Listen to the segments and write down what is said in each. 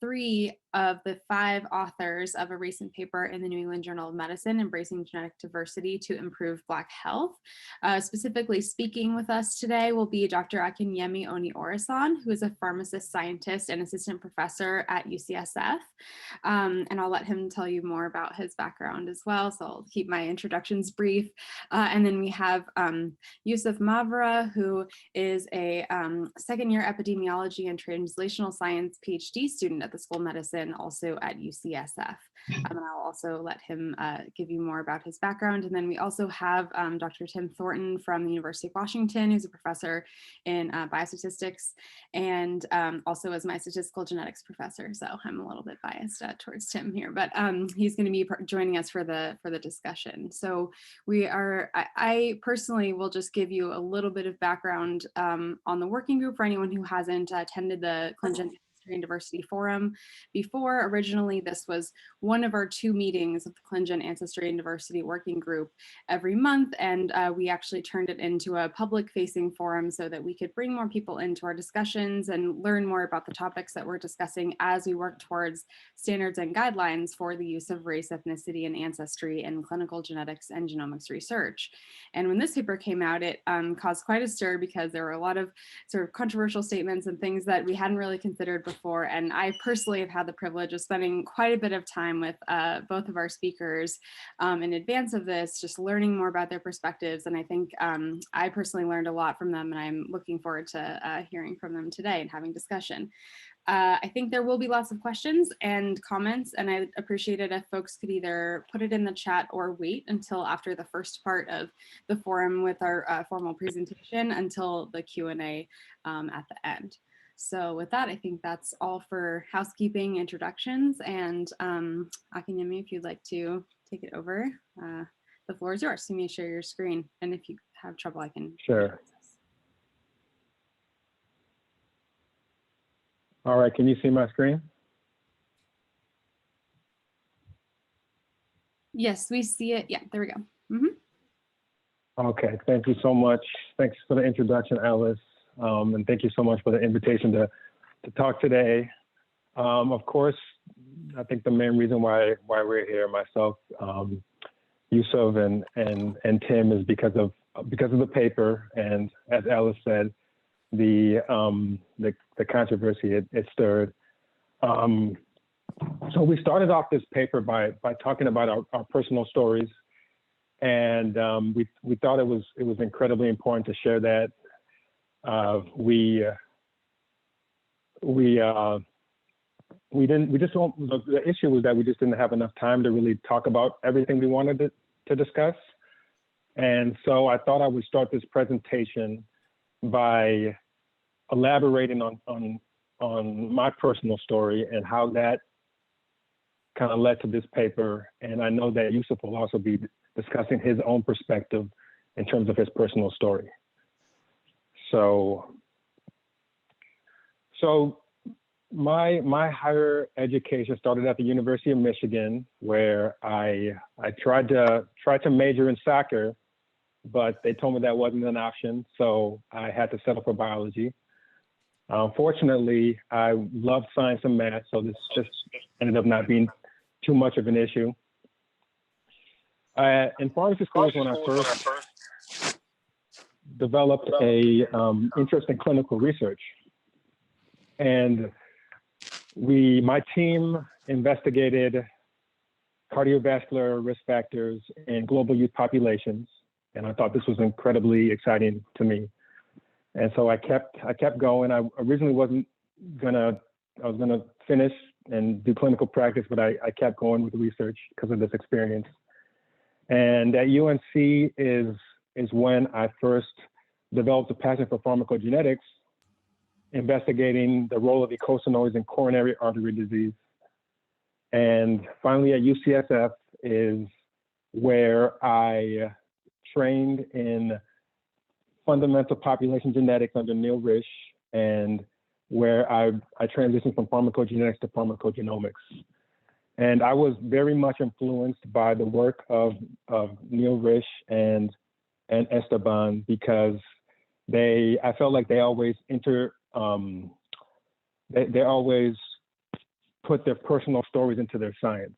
3 of the 5 authors of a recent paper in the New England Journal of Medicine, Embracing Genetic Diversity to Improve Black Health. Specifically speaking with us today will be Dr. Akinyemi Oni-Orisan, who is a pharmacist scientist and assistant professor at UCSF. And I'll let him tell you more about his background as well, so I'll keep my introductions brief. And then we have Yusuph Mavura, who is a second-year epidemiology and translational science PhD student at the School of Medicine, also at UCSF. And I'll also let him give you more about his background. And then we also have Dr. Tim Thornton from the University of Washington, who's a professor in biostatistics and also is my statistical genetics professor. So I'm a little bit biased towards Tim here, but he's going to be joining us for the discussion. So I personally will just give you a little bit of background on the working group for anyone who hasn't attended the Clinton and Diversity Forum before. Originally, this was one of our 2 meetings of the ClinGen Ancestry and Diversity Working Group every month, and we actually turned it into a public-facing forum so that we could bring more people into our discussions and learn more about the topics that we're discussing as we work towards standards and guidelines for the use of race, ethnicity, and ancestry in clinical genetics and genomics research. And when this paper came out, it caused quite a stir because there were a lot of sort of controversial statements and things that we hadn't really considered before. And I personally have had the privilege of spending quite a bit of time with both of our speakers in advance of this, just learning more about their perspectives. And I think I personally learned a lot from them, and I'm looking forward to hearing from them today and having discussion. I think there will be lots of questions and comments, and I'd appreciate it if folks could either put it in the chat or wait until after the first part of the forum with our formal presentation until the Q&A at the end. So with that, I think that's all for housekeeping introductions. And Akinyemi, if you'd like to take it over, the floor is yours. You may share your screen, and if you have trouble, I can. Sure. All right, can you see my screen? Yes, we see it. Yeah, there we go. Mm-hmm. Okay, thank you so much. Thanks for the introduction, Alice. And thank you so much for the invitation to talk today. Of course, I think the main reason why we're here, myself, Yusuph and Tim, is because of the paper, and as Alice said, the controversy it stirred. So we started off this paper by talking about our personal stories, and we thought it was incredibly important to share that. The issue was that we just didn't have enough time to really talk about everything we wanted to discuss. And so I thought I would start this presentation by elaborating on my personal story and how that kind of led to this paper. And I know that Yusuph will also be discussing his own perspective in terms of his personal story. So my higher education started at the University of Michigan, where I tried to major in soccer, but they told me that wasn't an option, so I had to settle for biology. Fortunately, I loved science and math, so this just ended up not being too much of an issue. In pharmacy school is when I first developed a interest in clinical research. And my team investigated cardiovascular risk factors in global youth populations. And I thought this was incredibly exciting to me. And so I kept going. I originally I was gonna finish and do clinical practice, but I kept going with the research because of this experience. And at UNC is when I first developed a passion for pharmacogenetics, investigating the role of eicosanoids in coronary artery disease. And finally at UCSF is where I trained in fundamental population genetics under Neil Risch, and where I transitioned from pharmacogenetics to pharmacogenomics. And I was very much influenced by the work of Neil Risch and Esteban, because I felt like they always put their personal stories into their science.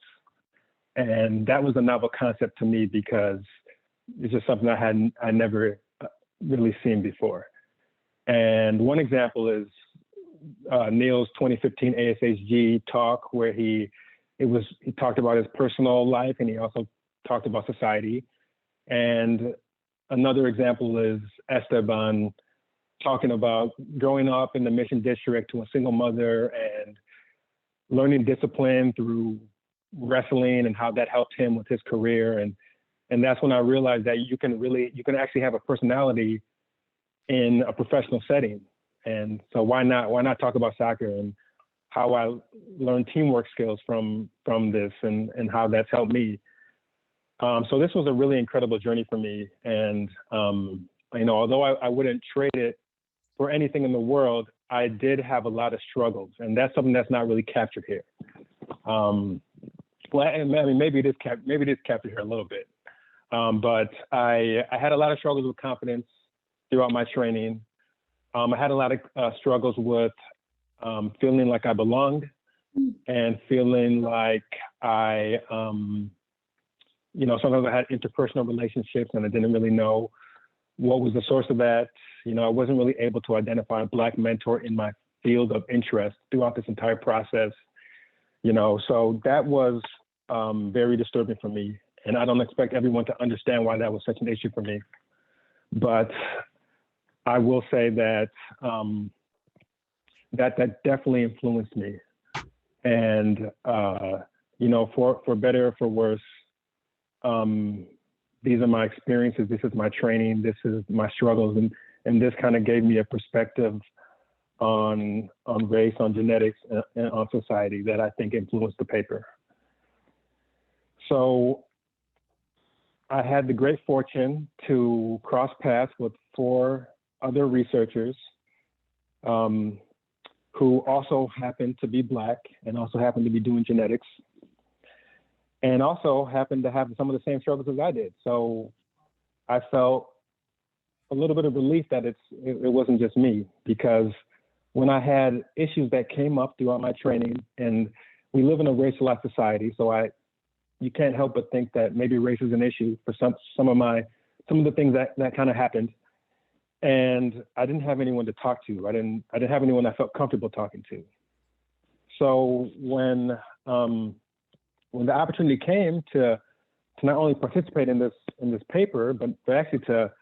And that was a novel concept to me because it's just something I never really seen before. And one example is Neil's 2015 ASHG talk, where he talked about his personal life and he also talked about society. And another example is Esteban talking about growing up in the Mission District to a single mother and learning discipline through wrestling and how that helped him with his career. And that's when I realized that you can actually have a personality in a professional setting. And so why not talk about soccer and how I learned teamwork skills from this and how that's helped me. So this was a really incredible journey for me. And, although I wouldn't trade it for anything in the world, I did have a lot of struggles, and that's something that's not really captured here. Maybe it is captured here a little bit. But I had a lot of struggles with confidence throughout my training. I had a lot of struggles with feeling like I belonged and feeling like sometimes I had interpersonal relationships and I didn't really know what was the source of that. I wasn't really able to identify a Black mentor in my field of interest throughout this entire process. So that was very disturbing for me. And I don't expect everyone to understand why that was such an issue for me. But I will say that that definitely influenced me. And, for better or for worse, these are my experiences. This is my training. This is my struggles. And this kind of gave me a perspective on race, on genetics, and on society that I think influenced the paper. So I had the great fortune to cross paths with 4 other researchers who also happened to be Black and also happened to be doing genetics and also happened to have some of the same struggles as I did. So I felt a little bit of relief that it wasn't just me, because when I had issues that came up throughout my training, and we live in a racialized society, so you can't help but think that maybe race is an issue for some of the things that kind of happened. And I didn't have anyone to talk to. I didn't have anyone I felt comfortable talking to. So when the opportunity came to not only participate in this paper, but actually to,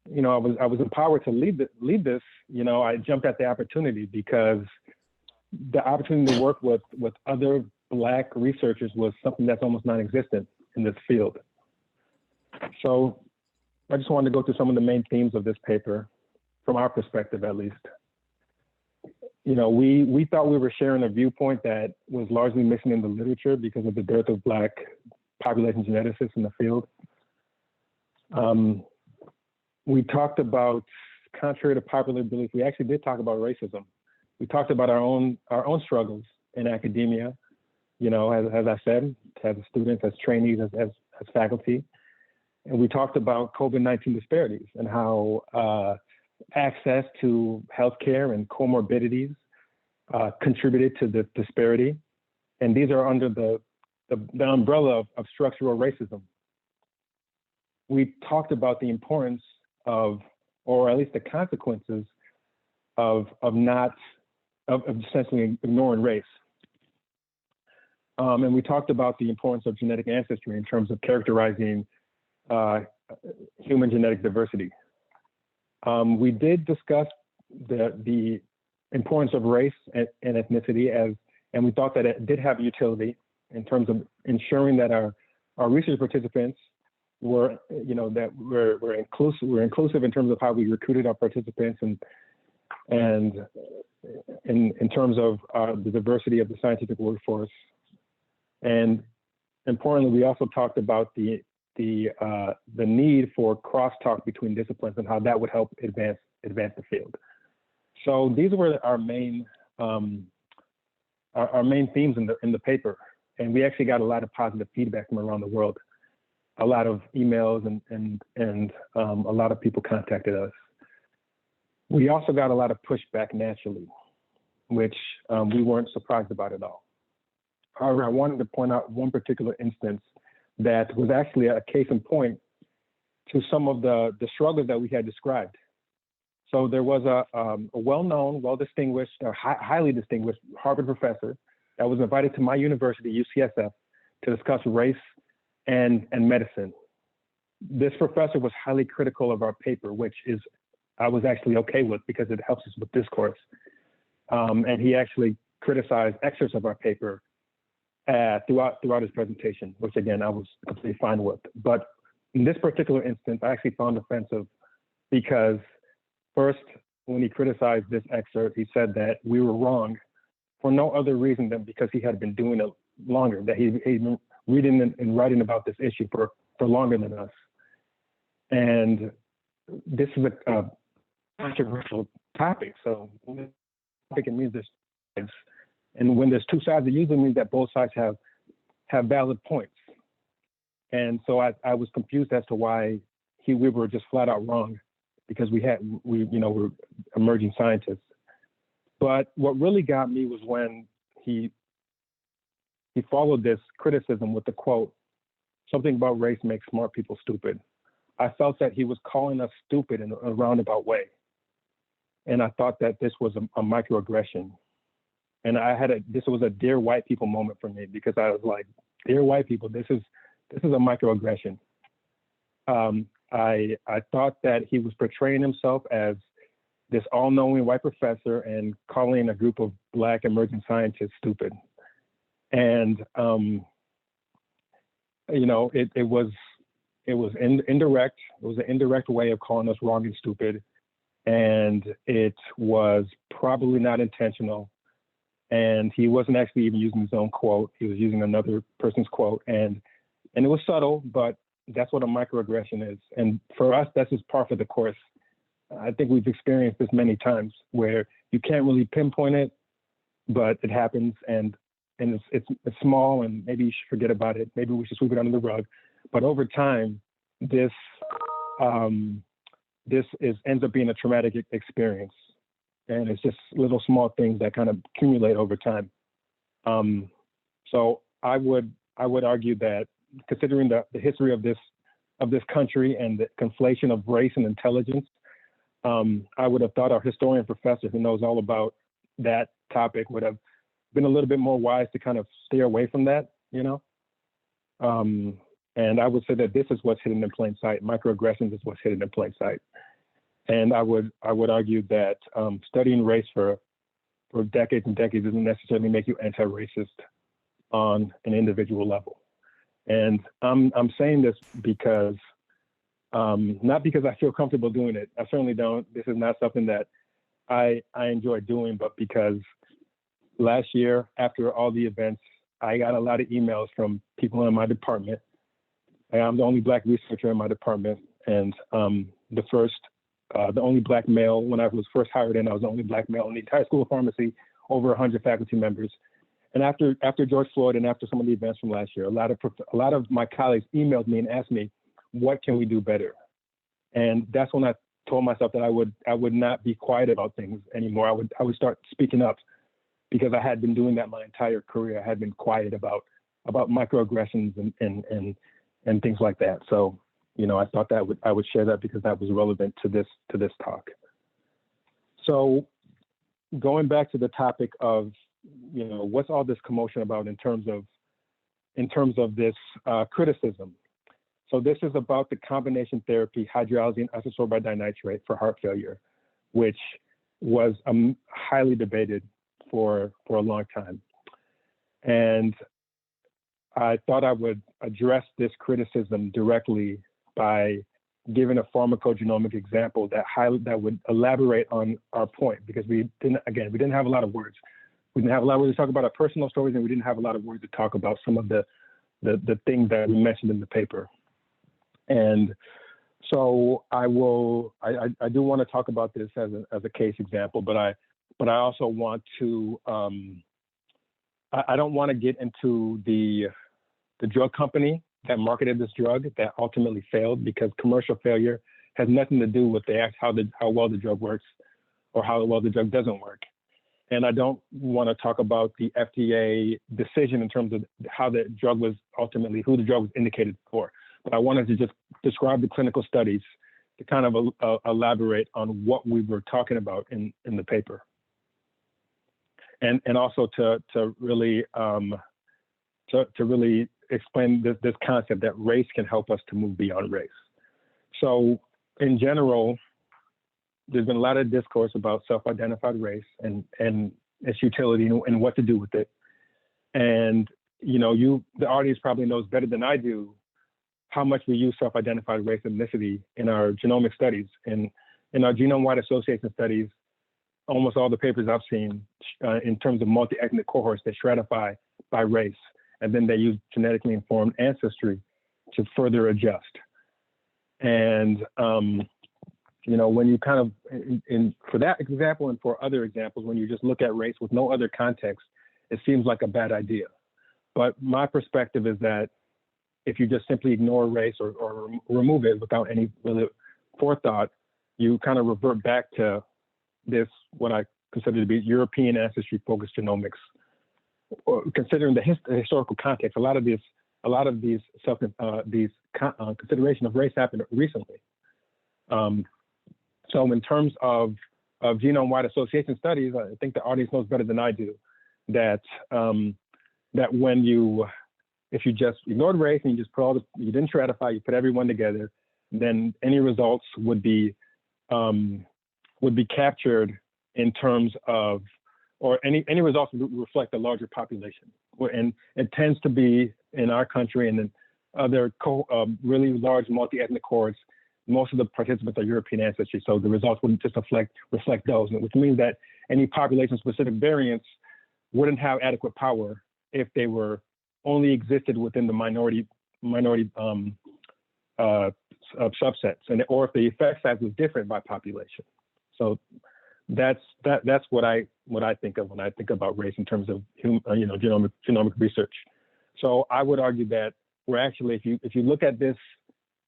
I was empowered to lead this. I jumped at the opportunity because the opportunity to work with other Black researchers was something that's almost non-existent in this field. So I just wanted to go through some of the main themes of this paper, from our perspective at least. We thought we were sharing a viewpoint that was largely missing in the literature because of the dearth of Black population geneticists in the field. We talked about, contrary to popular belief, we actually did talk about racism. We talked about our own struggles in academia, as I said, as students, as trainees, as faculty. And we talked about COVID-19 disparities and how access to healthcare and comorbidities contributed to the disparity. And these are under the umbrella of structural racism. We talked about the importance of, or at least the consequences of essentially ignoring race. And we talked about the importance of genetic ancestry in terms of characterizing human genetic diversity. We did discuss the importance of race and ethnicity and we thought that it did have utility in terms of ensuring that our research participants were, that we're inclusive in terms of how we recruited our participants and in terms of the diversity of the scientific workforce. And importantly, we also talked about the need for crosstalk between disciplines and how that would help advance the field. So these were our main themes in the paper, and we actually got a lot of positive feedback from around the world. A lot of emails and a lot of people contacted us. We also got a lot of pushback naturally, which we weren't surprised about at all. However, I wanted to point out one particular instance that was actually a case in point to some of the struggles that we had described. So there was a well-known, well-distinguished, highly distinguished Harvard professor that was invited to my university, UCSF, to discuss race and medicine. This professor was highly critical of our paper, which is I was actually okay with because it helps us with discourse. And he actually criticized excerpts of our paper throughout his presentation, which again, I was completely fine with. But in this particular instance, I actually found offensive because first, when he criticized this excerpt, he said that we were wrong for no other reason than because he had been doing it longer, that he'd been reading and writing about this issue for longer than us. And this is a controversial topic. So when it means there's sides, and when there's two sides, it usually means that both sides have valid points. And so I was confused as to why we were just flat out wrong because we're emerging scientists. But what really got me was when he followed this criticism with the quote, "Something about race makes smart people stupid." I felt that he was calling us stupid in a roundabout way. And I thought that this was a microaggression. And this was a dear white people moment for me because I was like, dear white people, this is a microaggression. I thought that he was portraying himself as this all-knowing white professor and calling a group of Black emerging scientists stupid. And, it was indirect. It was an indirect way of calling us wrong and stupid. And it was probably not intentional. And he wasn't actually even using his own quote. He was using another person's quote. And it was subtle, but that's what a microaggression is. And for us, that's just par for the course. I think we've experienced this many times where you can't really pinpoint it, but it happens and it's small and maybe you should forget about it. Maybe we should sweep it under the rug. But over time, this ends up being a traumatic experience. And it's just little small things that kind of accumulate over time. So I would argue that considering the history of this country and the conflation of race and intelligence, I would have thought our historian professor who knows all about that topic would have been a little bit more wise to kind of steer away from that, And I would say that this is what's hidden in plain sight. Microaggressions is what's hidden in plain sight. And I would argue that studying race for decades and decades doesn't necessarily make you anti-racist on an individual level. And I'm saying this because, not because I feel comfortable doing it. I certainly don't. This is not something that I enjoy doing, but because last year, after all the events, I got a lot of emails from people in my department. I'm the only Black researcher in my department, and the only Black male. When I was first hired in, I was the only Black male in the entire School of Pharmacy, over 100 faculty members. And after George Floyd and after some of the events from last year, a lot of my colleagues emailed me and asked me, what can we do better? And that's when I told myself that I would not be quiet about things anymore. I would start speaking up because I had been doing that my entire career. I had been quiet about microaggressions and things like that. So, I thought that I would share that because that was relevant to this talk. So going back to the topic of, what's all this commotion about in terms of this criticism. So this is about the combination therapy, hydralazine isosorbide dinitrate for heart failure, which was highly debated for a long time. And I thought I would address this criticism directly by giving a pharmacogenomic example that would elaborate on our point, because we didn't have a lot of words. We didn't have a lot of words to talk about our personal stories, and we didn't have a lot of words to talk about some of the things that we mentioned in the paper. And so I do want to talk about this as a case example, but I also want to I don't want to get into the drug company that marketed this drug that ultimately failed, because commercial failure has nothing to do with how well the drug works or how well the drug doesn't work. And I don't want to talk about the FDA decision in terms of how the drug was ultimately, who the drug was indicated for. But I wanted to just describe the clinical studies to kind of elaborate on what we were talking about in the paper. And also to really explain this concept that race can help us to move beyond race. So in general, there's been a lot of discourse about self-identified race and its utility and what to do with it. And the audience probably knows better than I do how much we use self-identified race and ethnicity in our genomic studies. And in our genome-wide association studies, almost all the papers I've seen in terms of multi-ethnic cohorts, they stratify by race, and then they use genetically informed ancestry to further adjust. And when you kind of, for that example and for other examples, when you just look at race with no other context, it seems like a bad idea. But my perspective is that if you just simply ignore race or remove it without any really forethought, you kind of revert back to this, what I consider to be European ancestry-focused genomics. Or considering the historical context, a lot of these consideration of race happened recently. So in terms of genome-wide association studies, I think the audience knows better than I do that if you just ignored race and you just you didn't stratify, you put everyone together, then any results would be captured in terms of, or any results would reflect a larger population. And it tends to be in our country and in other really large multi-ethnic cohorts, most of the participants are European ancestry, so the results wouldn't just reflect those, which means that any population-specific variants wouldn't have adequate power if they were only existed within the minority subsets, or if the effect size was different by population. So that's what I think of when I think about race in terms of genomic research. So I would argue that we're actually, if you look at this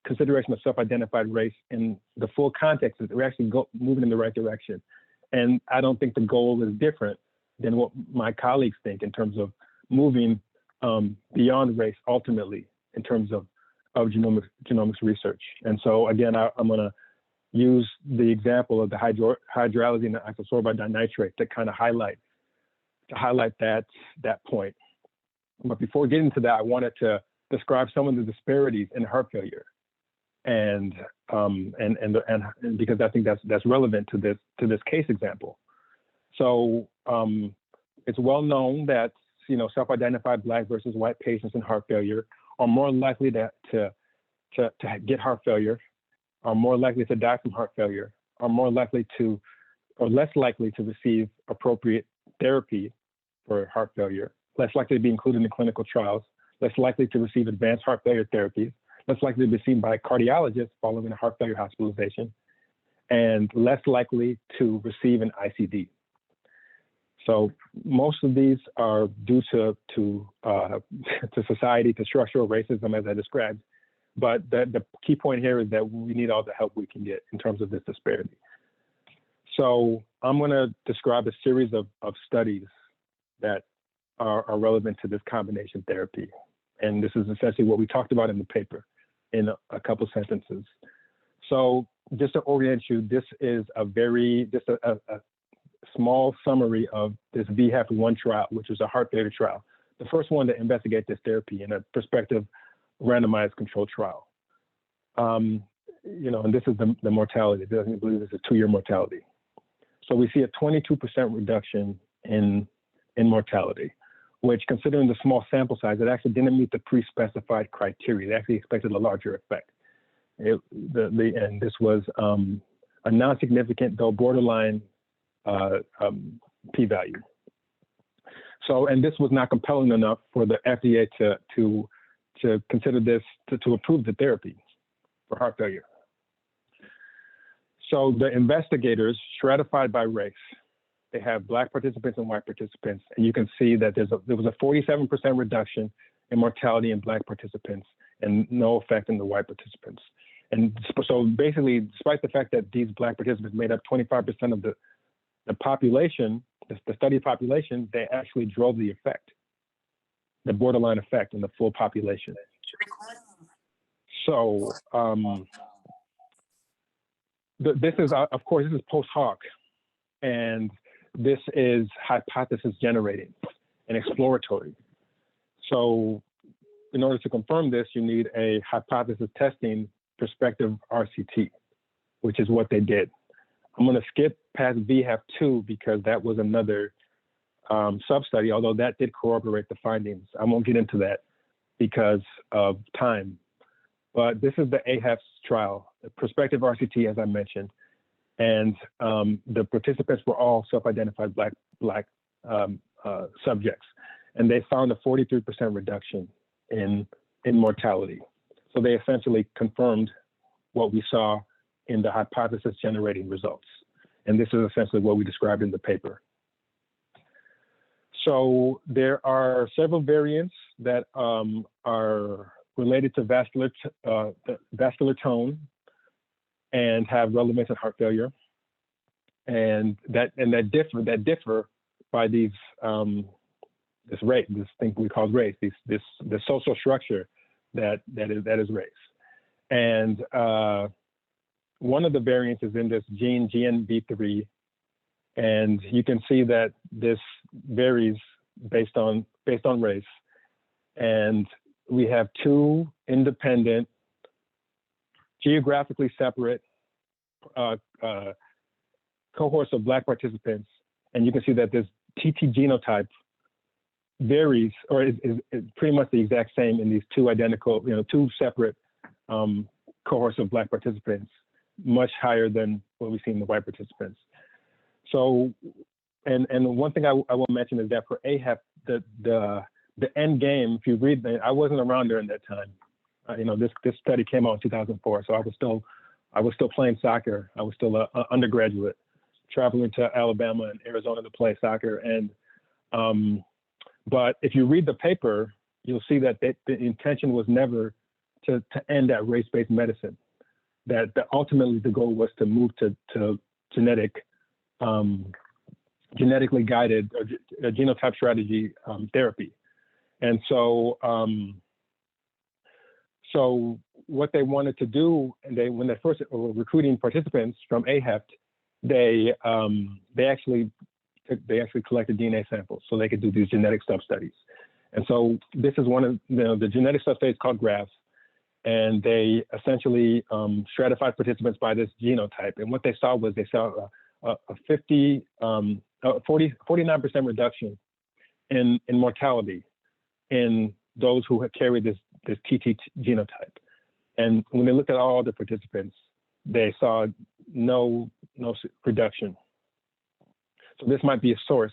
consideration of self-identified race in the full context, we're actually moving in the right direction. And I don't think the goal is different than what my colleagues think in terms of moving beyond race ultimately in terms of genomics research. And so again, I'm going to use the example of the hydroxyalazine and isosorbide dinitrate to kind of highlight that point. But before getting to that, I wanted to describe some of the disparities in heart failure, and because I think that's relevant to this case example. So it's well known that self-identified Black versus white patients in heart failure are more likely to get heart failure, are more likely to die from heart failure, are more likely to, or less likely to receive appropriate therapy for heart failure, less likely to be included in clinical trials, less likely to receive advanced heart failure therapies, less likely to be seen by a cardiologist following a heart failure hospitalization, and less likely to receive an ICD. So most of these are due to society, to structural racism, as I described. But the key point here is that we need all the help we can get in terms of this disparity. So I'm going to describe a series of studies that are relevant to this combination therapy. And this is essentially what we talked about in the paper in a couple sentences. So just to orient you, this is a small summary of this VHAF1 trial, which is a heart failure trial, the first one to investigate this therapy in a prospective randomized controlled trial. And this is the mortality. I believe it's a 2-year mortality. So we see a 22% reduction in mortality, which, considering the small sample size, it actually didn't meet the pre-specified criteria. They actually expected a larger effect. And this was a non-significant, though borderline, p-value. So, and this was not compelling enough for the FDA to consider this, to approve the therapy for heart failure. So the investigators stratified by race. They have Black participants and white participants, and you can see that there was a 47% reduction in mortality in Black participants and no effect in the white participants. And so basically, despite the fact that these Black participants made up 25% of the population, the study population, they actually drove the effect, the borderline effect in the full population. So this is, of course, this is post hoc, and this is hypothesis generating and exploratory. So in order to confirm this, you need a hypothesis testing prospective RCT, which is what they did. I'm going to skip past VHAP2 because that was another sub-study, although that did corroborate the findings. I won't get into that because of time. But this is the AHEF's trial, the prospective RCT, as I mentioned. And the participants were all self-identified Black subjects. And they found a 43% reduction in mortality. So they essentially confirmed what we saw in the hypothesis generating results. And this is essentially what we described in the paper. So there are several variants that are related to vascular tone and have relevance in heart failure. And that differ by these this thing we call race, the social structure that is race. And one of the variants is in this gene GNB3, and you can see that this varies based on race. And we have two independent, geographically separate cohorts of Black participants, and you can see that this TT genotype varies, or is pretty much the exact same in these two identical, two separate cohorts of Black participants, much higher than what we see in the white participants. So, and one thing I will mention is that for AHEP, the end game, if you read, I wasn't around during that time. This study came out in 2004, so I was still playing soccer. I was still an undergraduate, traveling to Alabama and Arizona to play soccer. And but if you read the paper, you'll see that the intention was never to end at race-based medicine. That ultimately the goal was to move to genetically guided genotype strategy therapy. And so so what they wanted to do, and when they first were recruiting participants from AHEP, they actually collected DNA samples so they could do these genetic sub-studies. And so this is one of the genetic sub-studies called GRAPHS, and they essentially stratified participants by this genotype. And what they saw was a 49% reduction in mortality in those who had carried this TT genotype. And when they looked at all the participants, they saw no reduction. So this might be a source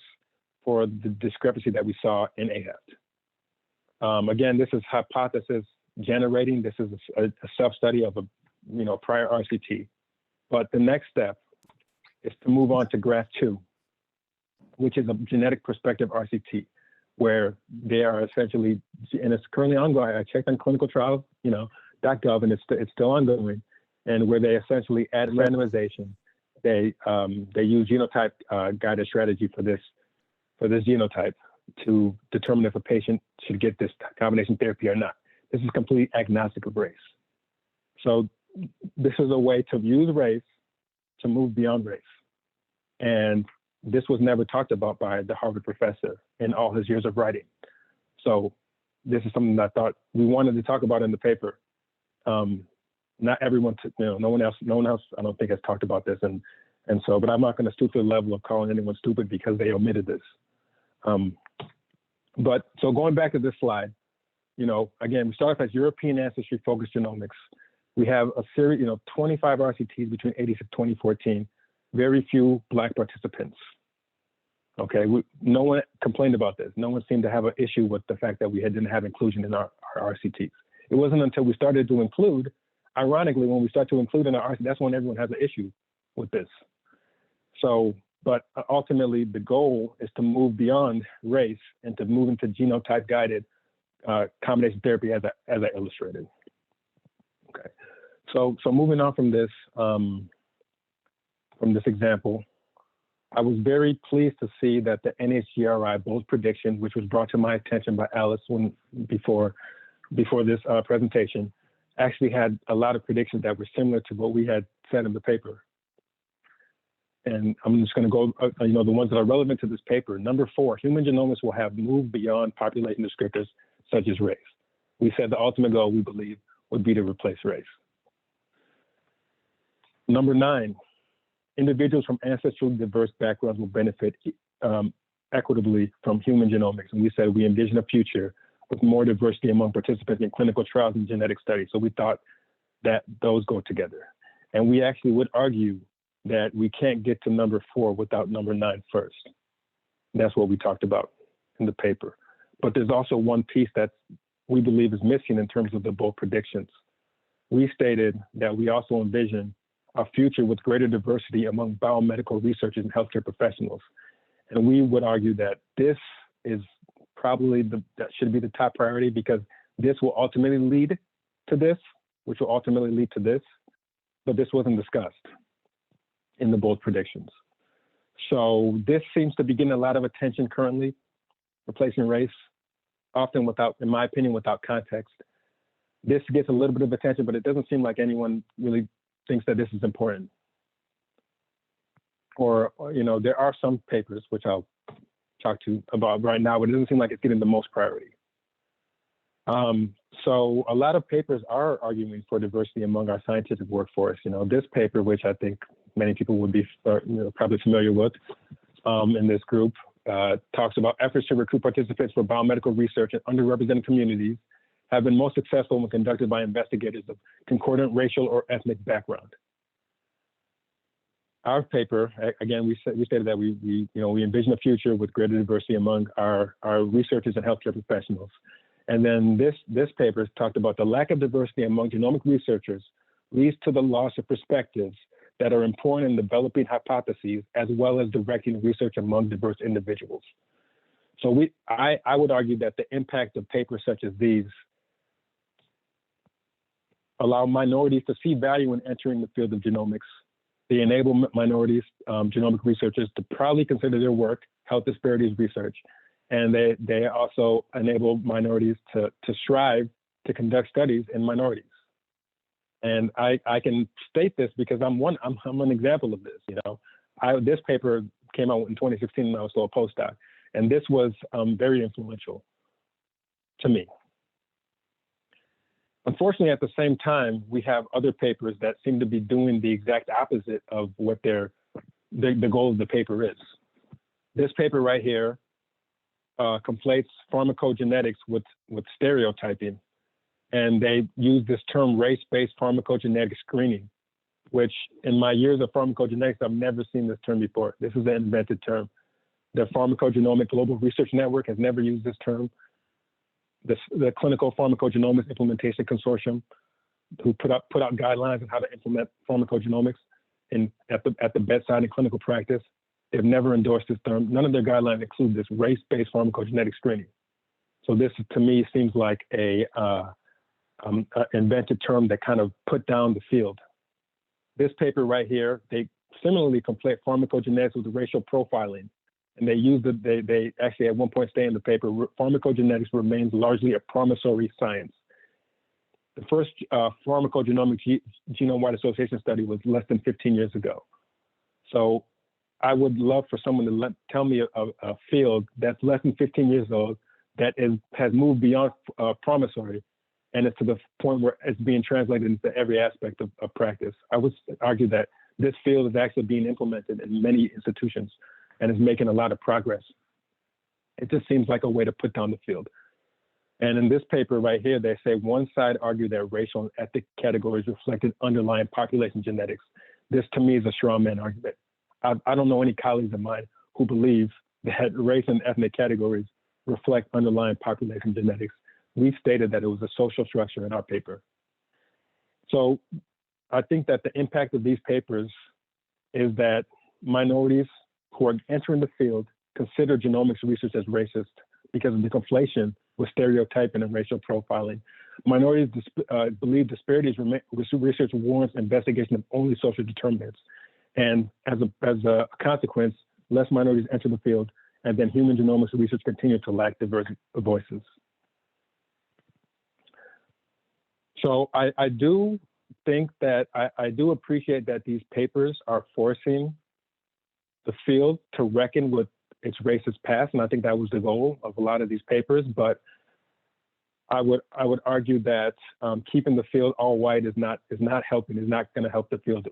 for the discrepancy that we saw in AHEP. Again, this is hypothesis generating. This is a sub-study of a prior RCT. But the next step is to move on to GRAPH2, which is a genetic prospective RCT, where they are essentially, and it's currently ongoing. I checked on clinicaltrials.gov, and it's still ongoing, and where they essentially add randomization. They use genotype guided strategy for this genotype to determine if a patient should get this combination therapy or not. This is completely agnostic of race. So this is a way to use race to move beyond race. And this was never talked about by the Harvard professor in all his years of writing. So this is something that I thought we wanted to talk about in the paper. Not everyone, no one else I don't think has talked about this. And so, but I'm not going to stoop to the level of calling anyone stupid because they omitted this. But so going back to this slide, again, we start off as European ancestry focused genomics. We have a series, 25 RCTs between 86 and 2014, very few Black participants. Okay, no one complained about this. No one seemed to have an issue with the fact that we didn't have inclusion in our RCTs. It wasn't until we started to include, ironically, when we start to include in our RCT, that's when everyone has an issue with this. So, but ultimately the goal is to move beyond race and to move into genotype guided combination therapy as I illustrated. Okay, so moving on from this example, I was very pleased to see that the NHGRI bold prediction, which was brought to my attention by Alice before this presentation, actually had a lot of predictions that were similar to what we had said in the paper. And I'm just going to go, the ones that are relevant to this paper. Number 4, human genomics will have moved beyond population descriptors such as race. We said the ultimate goal, we believe, would be to replace race. Number 9, individuals from ancestrally diverse backgrounds will benefit equitably from human genomics. And we said we envision a future with more diversity among participants in clinical trials and genetic studies. So we thought that those go together. And we actually would argue that we can't get to number 4 without number 9 first. That's what we talked about in the paper. But there's also one piece that we believe is missing in terms of the bold predictions. We stated that we also envision a future with greater diversity among biomedical researchers and healthcare professionals. And we would argue that this is probably that should be the top priority, because this will ultimately lead to this, which will ultimately lead to this, but this wasn't discussed in the bold predictions. So this seems to be getting a lot of attention currently, replacing race, often without, in my opinion, without context. This gets a little bit of attention, but it doesn't seem like anyone really thinks that this is important. Or there are some papers, which I'll talk to about right now, but it doesn't seem like it's getting the most priority. So a lot of papers are arguing for diversity among our scientific workforce. This paper, which I think many people would be probably familiar with in this group, talks about efforts to recruit participants for biomedical research in underrepresented communities have been most successful when conducted by investigators of concordant racial or ethnic background. Our paper, again, we stated that we envision a future with greater diversity among our researchers and healthcare professionals. And then this paper talked about the lack of diversity among genomic researchers leads to the loss of perspectives that are important in developing hypotheses, as well as directing research among diverse individuals. So I would argue that the impact of papers such as these allow minorities to see value in entering the field of genomics. They enable minorities, genomic researchers, to proudly consider their work health disparities research. And they also enable minorities to strive to conduct studies in minorities. And I can state this because I'm an example of this. This paper came out in 2016 when I was still a postdoc, and this was very influential to me. Unfortunately, at the same time, we have other papers that seem to be doing the exact opposite of what the goal of the paper is. This paper right here conflates pharmacogenetics with stereotyping. And they use this term race-based pharmacogenetic screening, which in my years of pharmacogenetics, I've never seen this term before. This is an invented term. The Pharmacogenomic Global Research Network has never used this term. The Clinical Pharmacogenomics Implementation Consortium, who put out guidelines on how to implement pharmacogenomics at the bedside in clinical practice, they've never endorsed this term. None of their guidelines include this race-based pharmacogenetic screening. So this, to me, seems like a invented term that kind of put down the field. This paper right here, they similarly conflate pharmacogenetics with racial profiling. And they actually at one point say in the paper, pharmacogenetics remains largely a promissory science. The first pharmacogenomic genome-wide association study was less than 15 years ago. So I would love for someone to tell me a field that's less than 15 years old that has moved beyond promissory, and it's to the point where it's being translated into every aspect of practice. I would argue that this field is actually being implemented in many institutions and is making a lot of progress. It just seems like a way to put down the field. And in this paper right here, they say one side argued that racial and ethnic categories reflected underlying population genetics. This to me is a straw man argument. I don't know any colleagues of mine who believe that race and ethnic categories reflect underlying population genetics. We stated that it was a social structure in our paper. So I think that the impact of these papers is that minorities who are entering the field consider genomics research as racist because of the conflation with stereotyping and racial profiling. Minorities believe disparities research warrants investigation of only social determinants. And as a consequence, less minorities enter the field, and then human genomics research continues to lack diverse voices. So I do think that I do appreciate that these papers are forcing the field to reckon with its racist past, and I think that was the goal of a lot of these papers. But I would argue that keeping the field all white is not helping. Is not going to help the field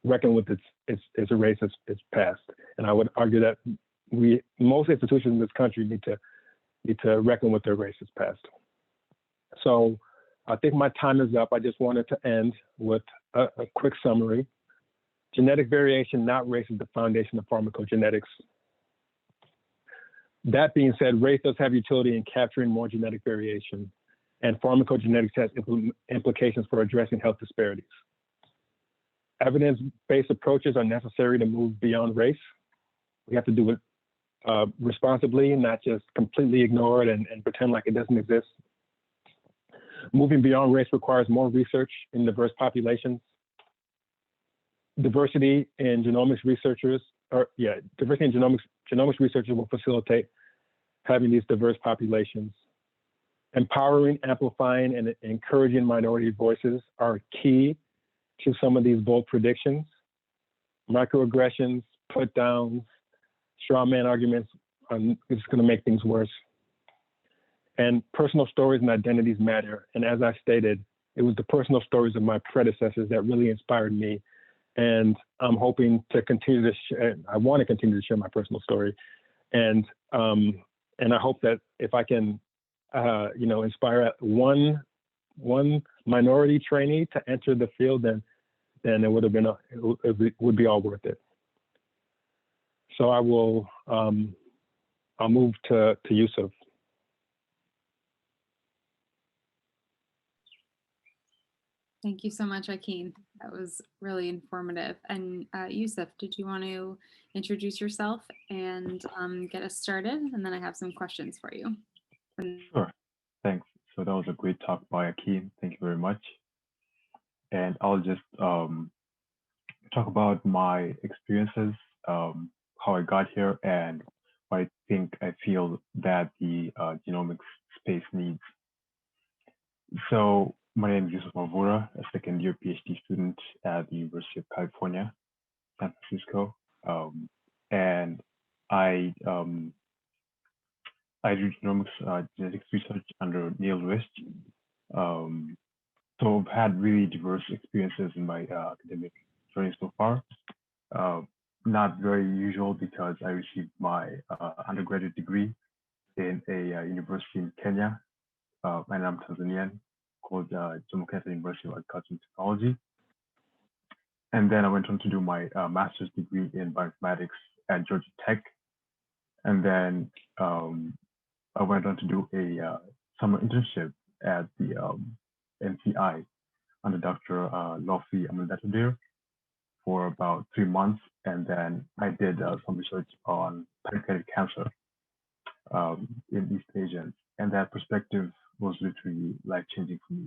reckon with its racist its past. And I would argue that most institutions in this country need to reckon with their racist past. So I think my time is up. I just wanted to end with a quick summary. Genetic variation, not race, is the foundation of pharmacogenetics. That being said, race does have utility in capturing more genetic variation, and pharmacogenetics has implications for addressing health disparities. Evidence-based approaches are necessary to move beyond race. We have to do it responsibly, not just completely ignore it and pretend like it doesn't exist. Moving beyond race requires more research in diverse populations. Diversity in genomics researchers, genomics researchers will facilitate having these diverse populations. Empowering, amplifying, and encouraging minority voices are key to some of these bold predictions. Microaggressions, put downs, straw man arguments are just going to make things worse. And personal stories and identities matter. And as I stated, it was the personal stories of my predecessors that really inspired me. And I'm hoping to continue to share, I want to continue to share my personal story. And I hope that if I can, inspire one minority trainee to enter the field, then it would have been, it would be all worth it. So I will, I'll move to Yusuph. Thank you so much, Akin. That was really informative. And Yusuph, did you want to introduce yourself and get us started? And then I have some questions for you. Sure, thanks. So that was a great talk by Akin. Thank you very much. And I'll just talk about my experiences, how I got here, and what I feel that the genomics space needs. So my name is Yusuph Mavura, a second-year PhD student at the University of California, San Francisco, and I do genomics genetics research under Neil Rist. So I've had really diverse experiences in my academic journey so far. Not very usual because I received my undergraduate degree in a university in Kenya, and I'm Tanzanian, called Jomo Kenyatta University of Agriculture and Technology. And then I went on to do my master's degree in bioinformatics at Georgia Tech. And then I went on to do a summer internship at the NCI under Dr. Lofi Amandadir for about 3 months. And then I did some research on pancreatic cancer in East Asians. And that perspective was literally life-changing for me,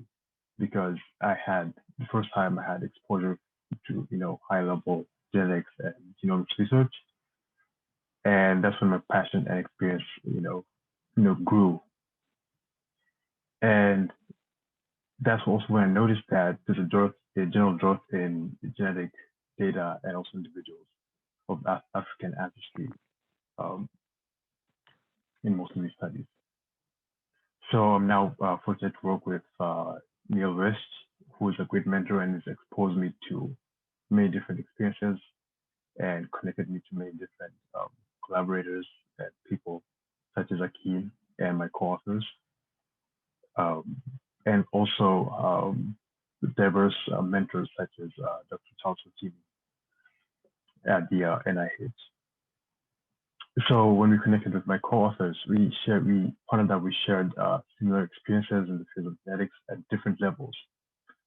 because I had the first time I had exposure to high-level genetics and genomics research, and that's when my passion and experience grew. And that's also when I noticed that there's a general dearth in genetic data and also individuals of African ancestry in most of these studies. So I'm now fortunate to work with Neil Rist, who is a great mentor and has exposed me to many different experiences and connected me to many different collaborators and people such as Akin and my co-authors, and also diverse mentors such as Dr. Charles Otimi at the NIH. So when we connected with my co-authors, we found that we shared similar experiences in the field of genetics at different levels.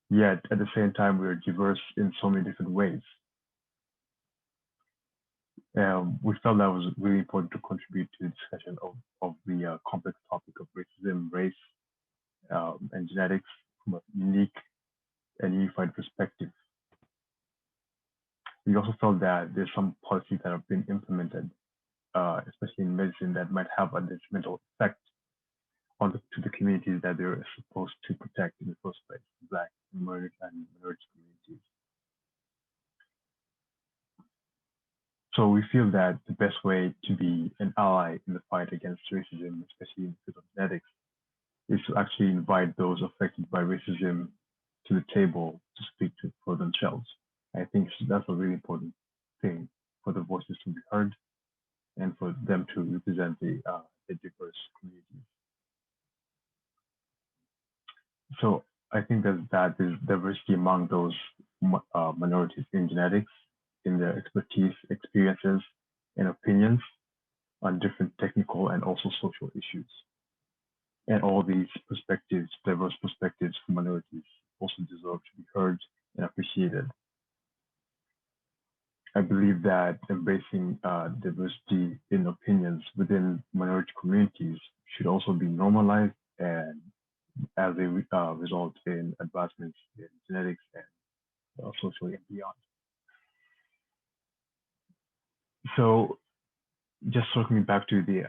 Yet at the same time, we are diverse in so many different ways. We felt that was really important to contribute to the discussion of the complex topic of racism, race, and genetics from a unique and unified perspective. We also felt that there's some policies that have been implemented especially in medicine, that might have a detrimental effect to the communities that they're supposed to protect in the first place, Black and minority communities. So we feel that the best way to be an ally in the fight against racism, especially in the field of genetics, is to actually invite those affected by racism to the table to speak for themselves. I think that's a really important thing for the voices to be heard and for them to represent the diverse communities. So I think that there's diversity among those minorities in genetics, in their expertise, experiences, and opinions on different technical and also social issues. And all these perspectives, diverse perspectives from minorities, also deserve to be heard and appreciated. I believe that embracing diversity in opinions within minority communities should also be normalized, and as a result in advancements in genetics and socially and beyond. So just circling back to the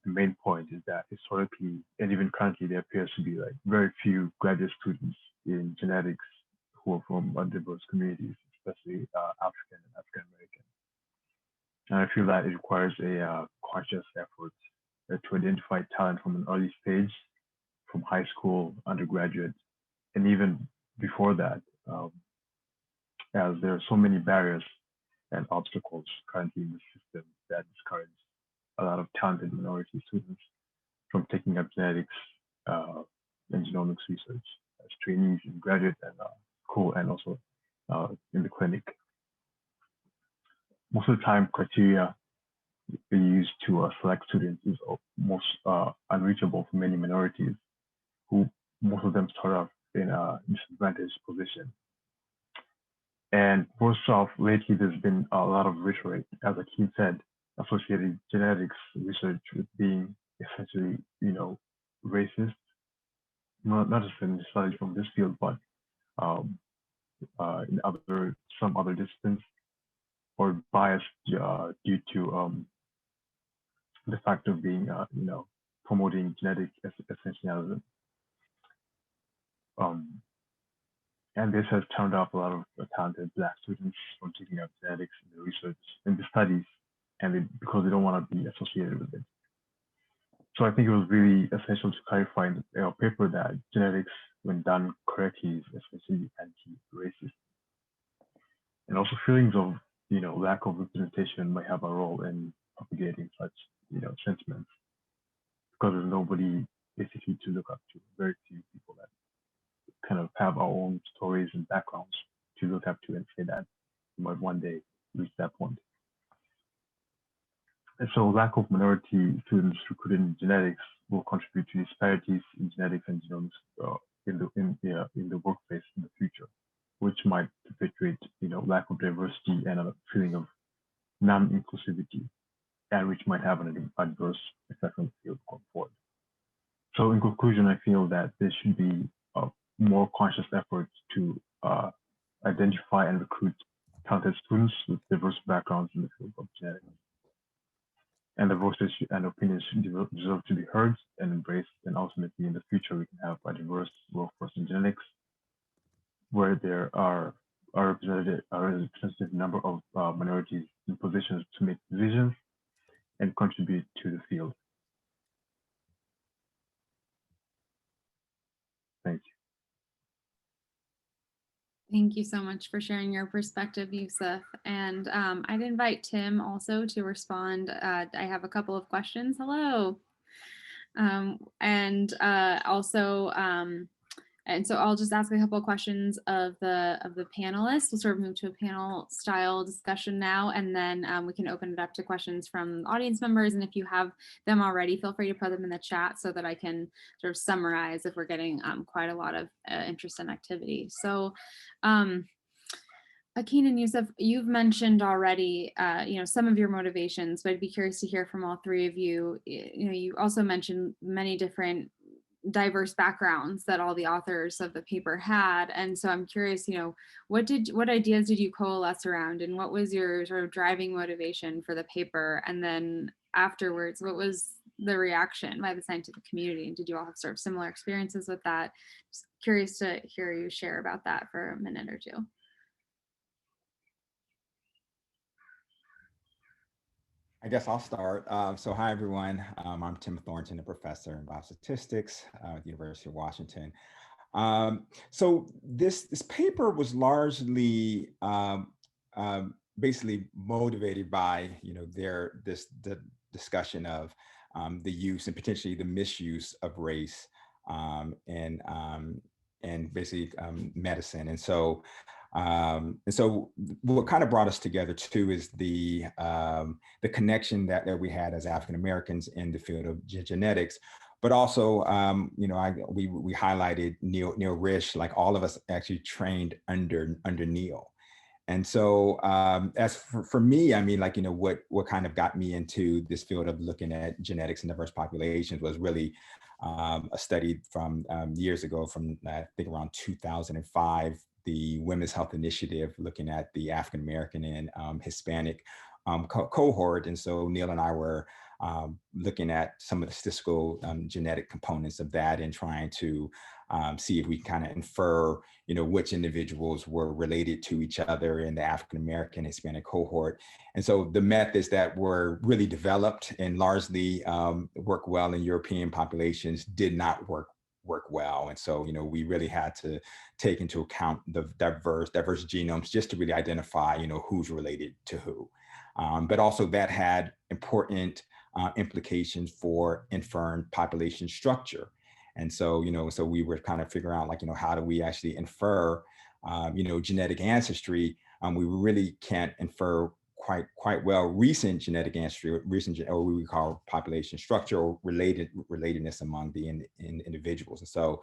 main point is that historically and even currently there appears to be like very few graduate students in genetics who are from diverse communities, especially African and African American. And I feel that it requires a conscious effort to identify talent from an early stage, from high school, undergraduate, and even before that, as there are so many barriers and obstacles currently in the system that discourage a lot of talented minority students from taking up genetics and genomics research as trainees in graduate and school and also in the clinic. Most of the time, criteria used to select students is most unreachable for many minorities, who most of them start off in a disadvantaged position. And first off, lately there's been a lot of rhetoric, as Akin said, associated genetics research with being essentially, racist, not necessarily from this field, but in some other disciplines, or biased due to the fact of being, promoting genetic essentialism. And this has turned off a lot of talented Black students from taking up genetics in the research, in the studies, and because they don't want to be associated with it. So I think it was really essential to clarify in the paper that genetics, when done correctly, is especially anti-racist. And also feelings of, lack of representation might have a role in propagating such, sentiments, because there's nobody basically to look up to, very few people that kind of have our own stories and backgrounds to look up to and say that we might one day reach that point. And so lack of minority students recruited in genetics will contribute to disparities in genetics and genomics in the workplace in the future, which might perpetuate, lack of diversity and a feeling of non-inclusivity, and which might have an adverse effect on the field going forward. So in conclusion, I feel that there should be a more conscious effort to identify and recruit talented students with diverse backgrounds in the field of genetics. And the voices and opinions deserve to be heard and embraced, and ultimately in the future we can have a diverse workforce in genetics where there are a representative number of minorities in positions to make decisions and contribute to the field. Thank you. Thank you so much for sharing your perspective, Yusuph. And I'd invite Tim also to respond. I have a couple of questions. Hello. And so I'll just ask a couple of questions of the panelists. We'll sort of move to a panel style discussion now, and then we can open it up to questions from audience members. And if you have them already, feel free to put them in the chat so that I can sort of summarize if we're getting quite a lot of interest and activity. So Akin and Yusuph, you've mentioned already, some of your motivations, but I'd be curious to hear from all three of you. You also mentioned many different diverse backgrounds that all the authors of the paper had, and so I'm curious, what ideas did you coalesce around, and what was your sort of driving motivation for the paper? And then afterwards? What was the reaction by the scientific community? And did you all have sort of similar experiences with that? Just curious to hear you share about that for a minute or two. I guess I'll start. So hi, everyone. I'm Timothy Thornton, a professor in biostatistics at the University of Washington. So this paper was largely basically motivated by the discussion of the use and potentially the misuse of race and basically medicine. And so what kind of brought us together too is the connection that we had as African Americans in the field of genetics. But also, we highlighted Neil Risch, like all of us actually trained under Neil. And so as for me, I mean, like, what kind of got me into this field of looking at genetics and diverse populations was really a study from years ago, from I think around 2005, the Women's Health Initiative, looking at the African American and Hispanic cohort. And so Neil and I were looking at some of the statistical genetic components of that and trying to see if we kind of infer, which individuals were related to each other in the African American Hispanic cohort. And so the methods that were really developed and largely work well in European populations did not work well. And so, we really had to take into account the diverse genomes just to really identify, who's related to who. But also that had important implications for inferring population structure. And so, so we were kind of figuring out, like, how do we actually infer, genetic ancestry? We really can't infer quite well recent genetic ancestry, or what we would call population structure or relatedness among the individuals. And so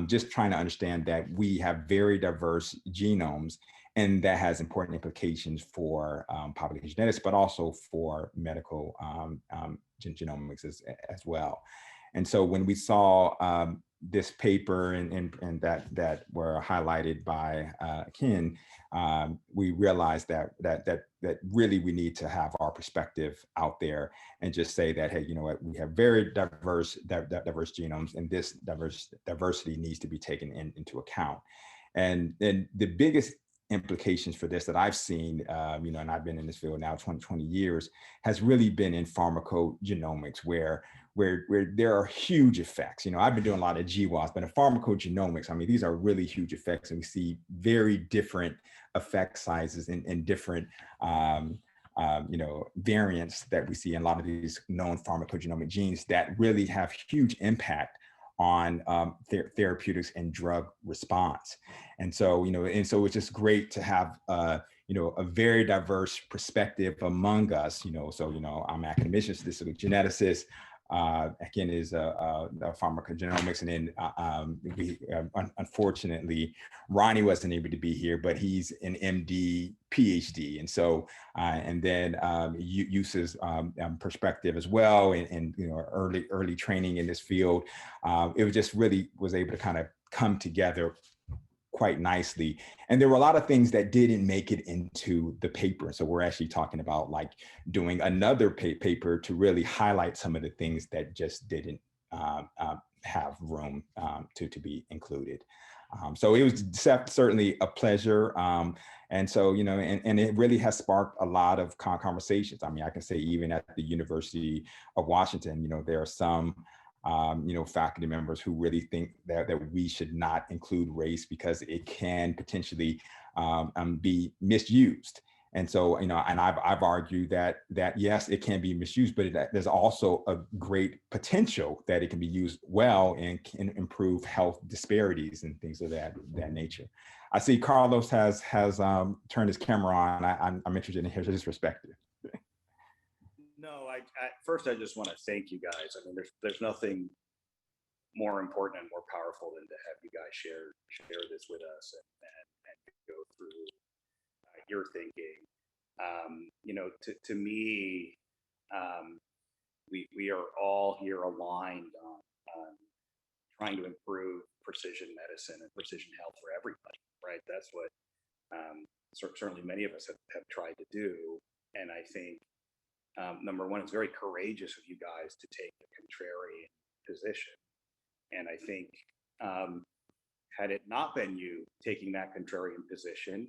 just trying to understand that we have very diverse genomes, and that has important implications for population genetics, but also for medical genomics as well. And so when we saw this paper and that were highlighted by Ken, we realized that really we need to have our perspective out there and just say that, hey, what, we have very diverse genomes, and this diversity needs to be taken into account. And then the biggest implications for this that I've seen, and I've been in this field now 20 years, has really been in pharmacogenomics, where there are huge effects. I've been doing a lot of GWAS, but in pharmacogenomics, I mean, these are really huge effects, and we see very different effect sizes and different variants that we see in a lot of these known pharmacogenomic genes that really have huge impact on therapeutics and drug response. And so, it's just great to have, a very diverse perspective among us, so, I'm an academician, statistical geneticist, again, is a pharmacogenomics. And then unfortunately, Ronnie wasn't able to be here, but he's an MD, PhD. And so, and then Yusuph's perspective as well, and early training in this field, it was just really was able to kind of come together quite nicely. And there were a lot of things that didn't make it into the paper. So we're actually talking about like doing another paper to really highlight some of the things that just didn't have room to be included. So it was certainly a pleasure. And so, and it really has sparked a lot of conversations. I mean, I can say even at the University of Washington, there are some faculty members who really think that we should not include race because it can potentially be misused. And so, and I've argued that yes, it can be misused, but there's also a great potential that it can be used well and can improve health disparities and things of that nature. I see Carlos has turned his camera on. I'm interested in hearing his perspective. No, first I just want to thank you guys. I mean, there's nothing more important and more powerful than to have you guys share this with us and go through your thinking. To me, we are all here aligned on trying to improve precision medicine and precision health for everybody, right? That's what certainly many of us have tried to do. And I think number one, it's very courageous of you guys to take a contrarian position. And I think had it not been you taking that contrarian position,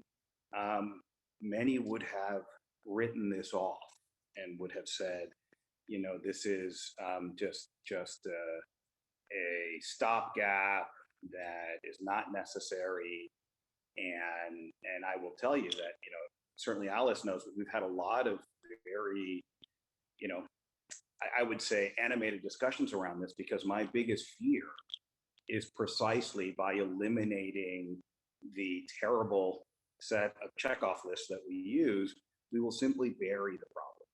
many would have written this off and would have said, you know, this is just a stopgap that is not necessary. And I will tell you that, you know, certainly Alice knows that we've had a lot of very, you know, I would say animated discussions around this, because my biggest fear is precisely by eliminating the terrible set of checkoff lists that we use, we will simply bury the problem.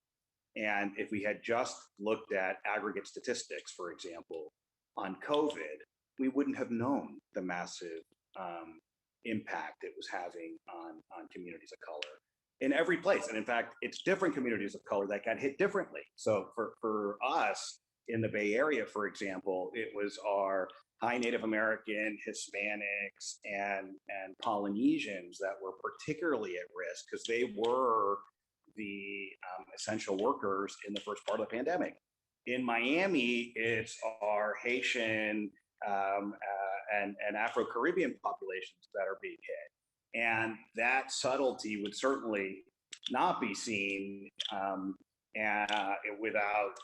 And if we had just looked at aggregate statistics, for example, on COVID, we wouldn't have known the massive impact it was having on communities of color in every place. And in fact, it's different communities of color that got hit differently. So for us in the Bay Area, for example, it was our high Native American, Hispanics, and Polynesians that were particularly at risk, because they were the essential workers in the first part of the pandemic. In Miami, it's our Haitian and Afro-Caribbean populations that are being hit. And that subtlety would certainly not be seen without,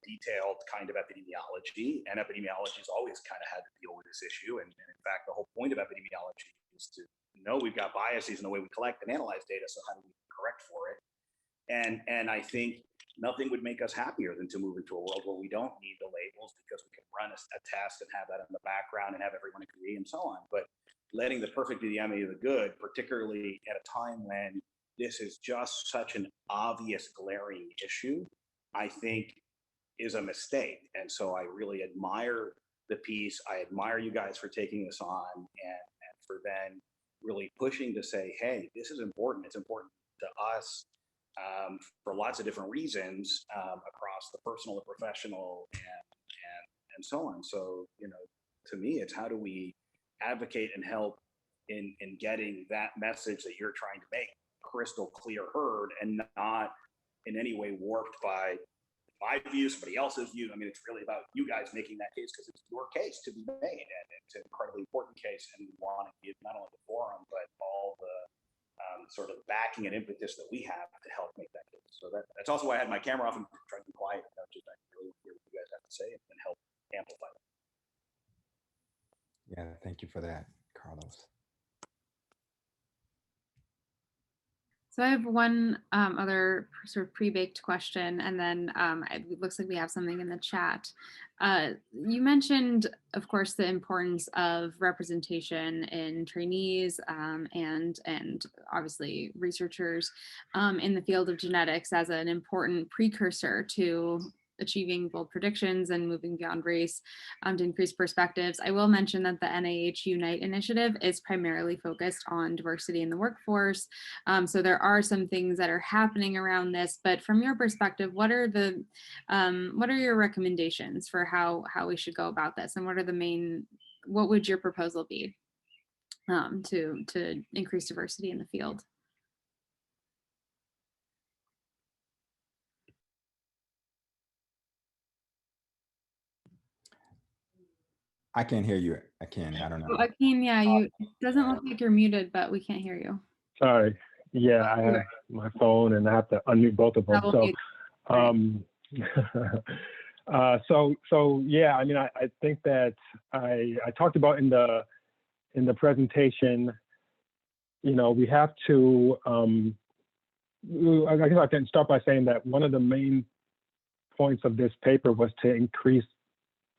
detailed kind of epidemiology. And epidemiology has always kind of had to deal with this issue. And in fact, the whole point of epidemiology is to know we've got biases in the way we collect and analyze data, so how do we correct for it? And I think nothing would make us happier than to move into a world where we don't need the labels, because we can run a test and have that in the background and have everyone agree and so on. But letting the perfect be the enemy of the good, particularly at a time when this is just such an obvious glaring issue, I think is a mistake. And so I really admire the piece. I admire you guys for taking this on and for then really pushing to say, hey, this is important. It's important to us for lots of different reasons across the personal, the professional, and so on. So, to me, it's how do we advocate and help in getting that message that you're trying to make crystal clear heard, and not in any way warped by my view, somebody else's view. I mean, it's really about you guys making that case, because it's your case to be made, and it's an incredibly important case, and we want to give not only the forum, but all the sort of backing and impetus that we have to help make that case. So that's also why I had my camera off and trying to be quiet, just I really hear what you guys have to say and help amplify that. Yeah, thank you for that, Carlos. So I have one other sort of pre-baked question, and then it looks like we have something in the chat. You mentioned, of course, the importance of representation in trainees and obviously researchers in the field of genetics as an important precursor to achieving bold predictions and moving beyond race to increase perspectives. I will mention that the NIH Unite initiative is primarily focused on diversity in the workforce. So there are some things that are happening around this, but from your perspective, what are your recommendations for how we should go about this, and what would your proposal be to increase diversity in the field? I can't hear you, Akin. I don't know. Oh, Akin, yeah, it doesn't look like you're muted, but we can't hear you. Sorry. Yeah, I have my phone and I have to unmute both of them. So yeah, I mean, I think that I talked about in the presentation, we have to, I guess I can start by saying that one of the main points of this paper was to increase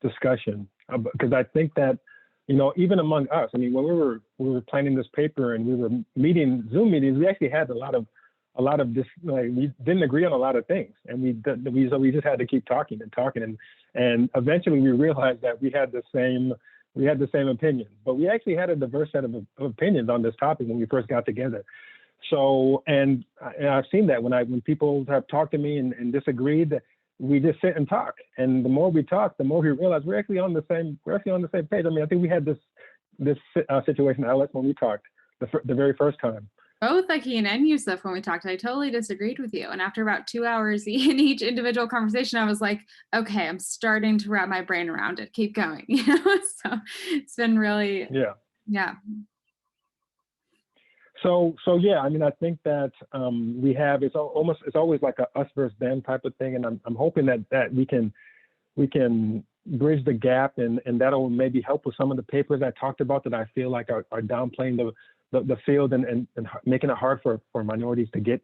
discussion, because I think that, even among us, I mean, when we were planning this paper and we were meeting Zoom meetings, we actually had a lot of this, like, we didn't agree on a lot of things, and we just had to keep talking and eventually we realized that we had the same opinions, but we actually had a diverse set of opinions on this topic when we first got together. So, and I've seen that when people have talked to me and disagreed, we just sit and talk, and the more we talk, the more we realize we're actually on the same page. I mean, I think we had this situation, Alex, when we talked the very first time. both Akinyemi and Yusuph, when we talked, I totally disagreed with you. And after about 2 hours in each individual conversation, I was like, okay, I'm starting to wrap my brain around it. Keep going. So it's been really, yeah. So yeah, I mean, I think that we have, it's always like a us versus them type of thing. And I'm hoping that we can bridge the gap, and that'll maybe help with some of the papers I talked about that I feel like are downplaying the field and making it hard for minorities to get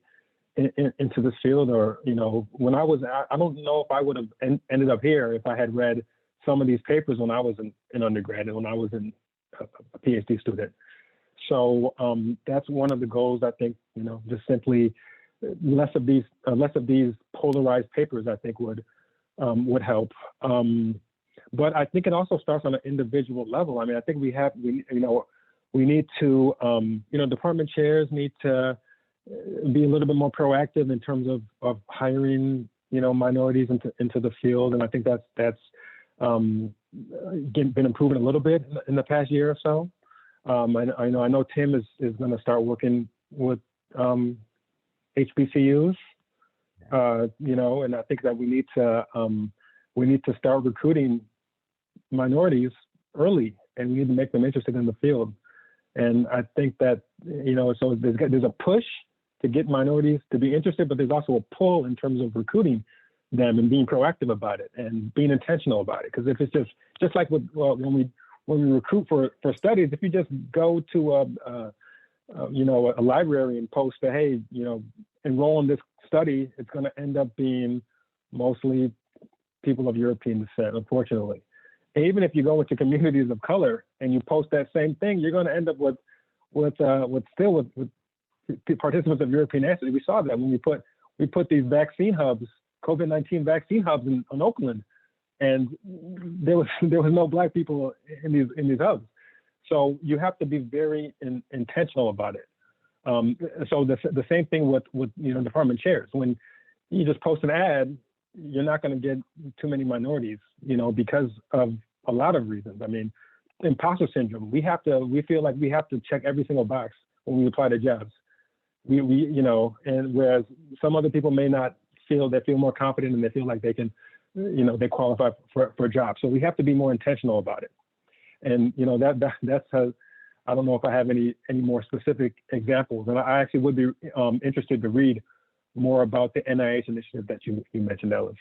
into this field. Or, when I don't know if I would have ended up here if I had read some of these papers when I was in undergrad and when I was a PhD student. So that's one of the goals, I think, just simply less of these polarized papers, I think would help. But I think it also starts on an individual level. I mean, I think we need to, department chairs need to be a little bit more proactive in terms of hiring, minorities into the field. And I think that's been improving a little bit in the past year or so. I know Tim is going to start working with HBCUs, and I think that we need to start recruiting minorities early, and we need to make them interested in the field. And I think that, so there's a push to get minorities to be interested, but there's also a pull in terms of recruiting them and being proactive about it and being intentional about it. Because if it's just like when we recruit for studies, if you just go to a library and post that, hey, enroll in this study, it's going to end up being mostly people of European descent, unfortunately. And even if you go into communities of color and you post that same thing, you're going to end up with participants of European ancestry. We saw that when we put these vaccine hubs, COVID-19 vaccine hubs in Oakland, and there was no Black people in these hubs. So you have to be very intentional about it. So the same thing with department chairs. When you just post an ad, you're not going to get too many minorities, because of a lot of reasons. I mean, imposter syndrome. We feel like we have to check every single box when we apply to jobs. And whereas some other people may not feel more confident and they feel like they can, they qualify for a job. So we have to be more intentional about it. And that's how, I don't know if I have any more specific examples. And I actually would be interested to read more about the NIH initiative that you mentioned, Ellis.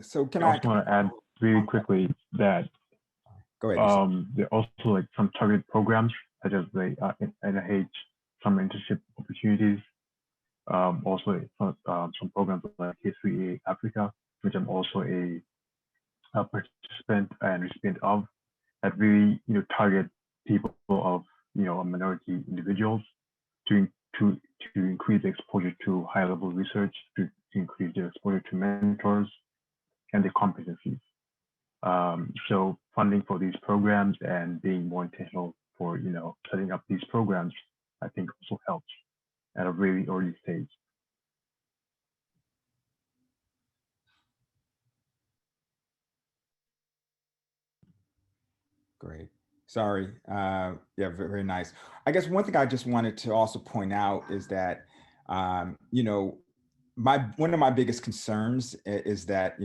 So I also want to add really quickly that go ahead. there are also like some targeted programs such as the NIH summer internship opportunities. Also some programs like K3A Africa, which I'm also a participant and recipient of, that really target people of minority individuals to increase exposure to high level research, to increase their exposure to mentors and their competencies. So funding for these programs and being more intentional for setting up these programs, I think also helps at a really early stage. Great. Sorry. Yeah, very, very nice. I guess one thing I just wanted to also point out is that, one of my biggest concerns is that,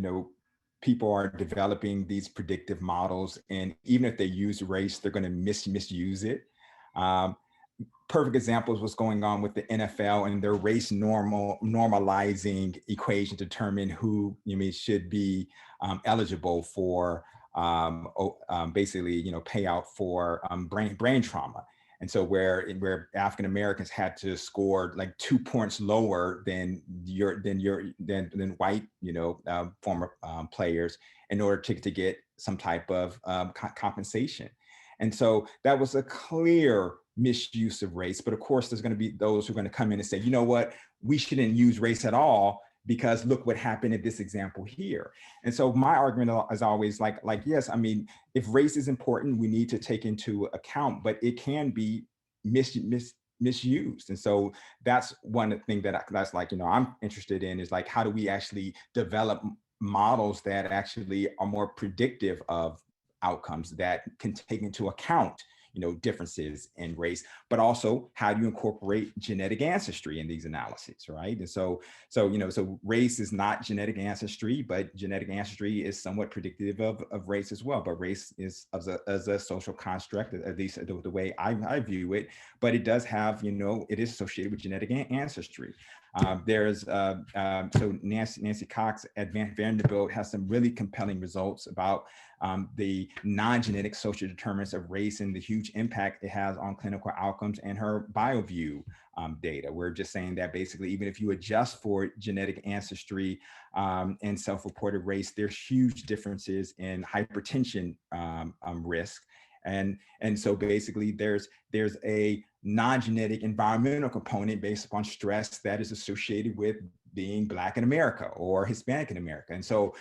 people are developing these predictive models, and even if they use race, they're going to misuse it. Perfect example is what's going on with the NFL and their race normalizing equation to determine who should be eligible for basically payout for brain trauma. And so where African Americans had to score like 2 points lower than white former players in order to get some type of compensation. And so that was a clear misuse of race. But of course, there's going to be those who are going to come in and say, you know what, we shouldn't use race at all, because look what happened in this example here. And so my argument is always like, yes, I mean, if race is important, we need to take into account, but it can be misused. And so that's one thing that's like, I'm interested in, is like, how do we actually develop models that actually are more predictive of outcomes, that can take into account differences in race, but also how do you incorporate genetic ancestry in these analyses, right? And so race is not genetic ancestry, but genetic ancestry is somewhat predictive of race as well. But race is as a social construct, at least the way I view it, but it does have, it is associated with genetic ancestry. So Nancy Cox at Vanderbilt has some really compelling results about the non-genetic social determinants of race and the huge impact it has on clinical outcomes, and her BioView data. We're just saying that basically, even if you adjust for genetic ancestry and self-reported race, there's huge differences in hypertension risk. And so basically there's a non-genetic environmental component based upon stress that is associated with being Black in America or Hispanic in America. And so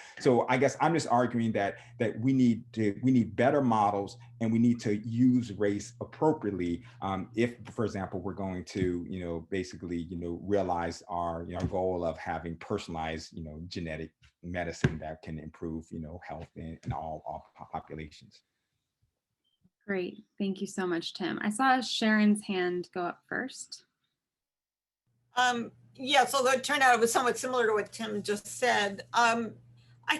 I guess I'm just arguing that we need better models, and we need to use race appropriately if, for example, we're going to basically realize our goal of having personalized genetic medicine that can improve health in all populations. Great. Thank you so much, Tim. I saw Sharon's hand go up first. Yeah, so that turned out it was somewhat similar to what Tim just said. I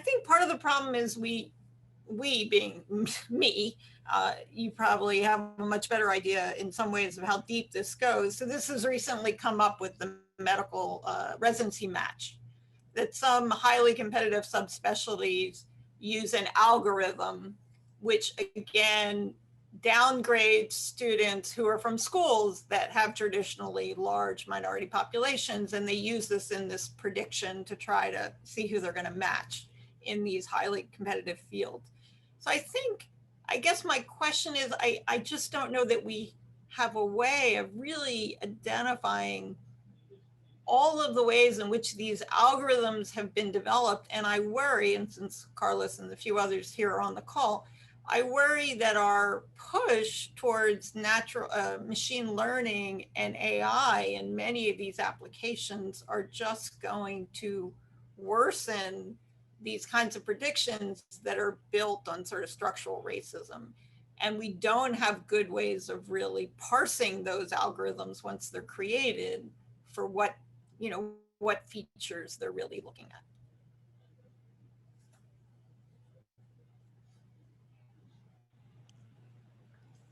think part of the problem is we being me, you probably have a much better idea in some ways of how deep this goes. So this has recently come up with the medical residency match, that some highly competitive subspecialties use an algorithm, which again, downgrades students who are from schools that have traditionally large minority populations, and they use this in this prediction to try to see who they're going to match in these highly competitive fields. So I guess my question is, I just don't know that we have a way of really identifying all of the ways in which these algorithms have been developed. And I worry, and since Carlos and a few others here are on the call, I worry that our push towards natural machine learning and AI in many of these applications are just going to worsen these kinds of predictions that are built on sort of structural racism. And we don't have good ways of really parsing those algorithms once they're created for what features they're really looking at.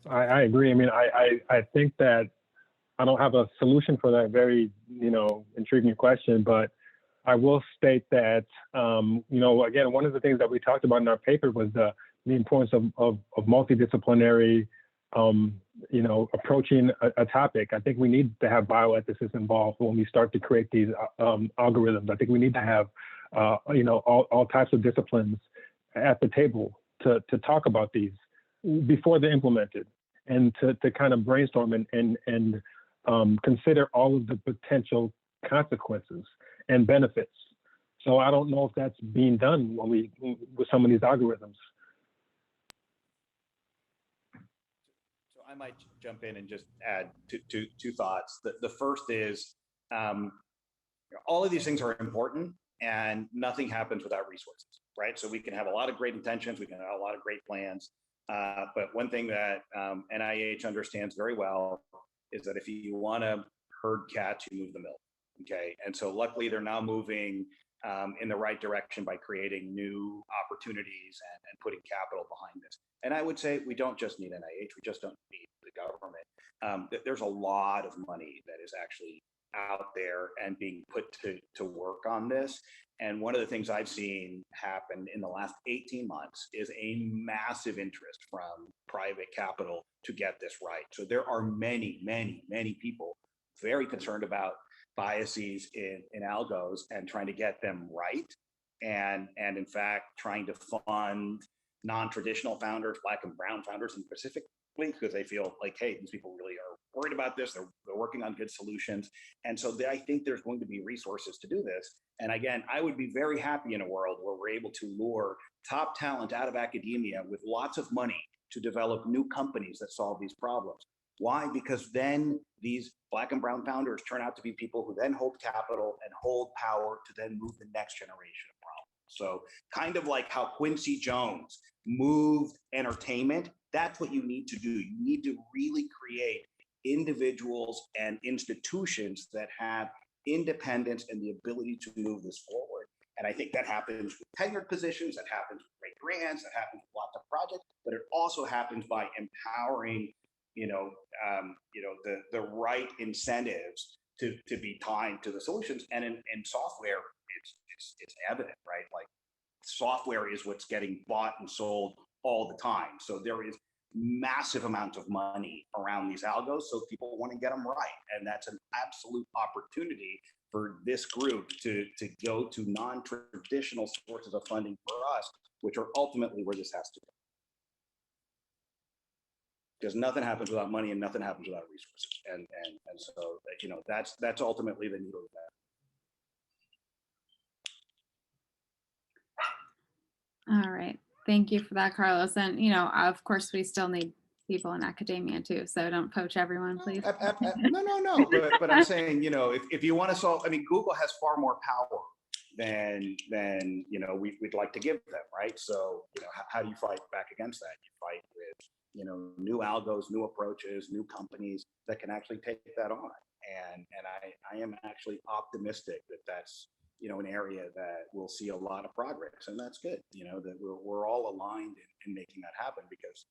I agree. I mean, I think that I don't have a solution for that very, intriguing question, but I will state that, again, one of the things that we talked about in our paper was the importance of multidisciplinary, approaching a topic. I think we need to have bioethicists involved when we start to create these algorithms. I think we need to have, all types of disciplines at the table to talk about these before they're implemented, and to kind of brainstorm and consider all of the potential consequences and benefits. So I don't know if that's being done with some of these algorithms. So I might jump in and just add two thoughts. The first is all of these things are important, and nothing happens without resources, right? So we can have a lot of great intentions, we can have a lot of great plans, but one thing that NIH understands very well is that if you want to herd cats, you move the milk, okay? And so luckily they're now moving in the right direction by creating new opportunities and putting capital behind this. And I would say we don't just need NIH, we just don't need the government. There's a lot of money that is actually out there and being put to work on this. And one of the things I've seen happen in the last 18 months is a massive interest from private capital to get this right. So there are many, many, many people very concerned about biases in algos and trying to get them right. And in fact, trying to fund non-traditional founders, Black and brown founders in specifically, because they feel like, hey, these people really are worried about this. They're working on good solutions. And so I think there's going to be resources to do this. And again, I would be very happy in a world where we're able to lure top talent out of academia with lots of money to develop new companies that solve these problems. Why? Because then these Black and brown founders turn out to be people who then hold capital and hold power to then move the next generation of problems. So kind of like how Quincy Jones moved entertainment, that's what you need to do. You need to really create individuals and institutions that have independence and the ability to move this forward. And I think that happens with tenured positions, that happens with great grants, that happens with lots of projects, but it also happens by empowering, the right incentives to be tied to the solutions. And in software, it's evident, right? Like software is what's getting bought and sold all the time. So there is massive amounts of money around these algos, so people want to get them right. And that's an absolute opportunity for this group to go to non-traditional sources of funding for us, which are ultimately where this has to go. Because nothing happens without money and nothing happens without resources. And so, that's ultimately the needle of that. All right. Thank you for that, Carlos. And, of course, we still need people in academia too. So don't poach everyone, please. No. But I'm saying, if you want to solve, Google has far more power than we'd like to give them, right? So, how do you fight back against that? You fight with, new algos, new approaches, new companies that can actually take that on. And I am actually optimistic that that's, an area that we'll see a lot of progress, and that's good. That we're all aligned in making that happen, because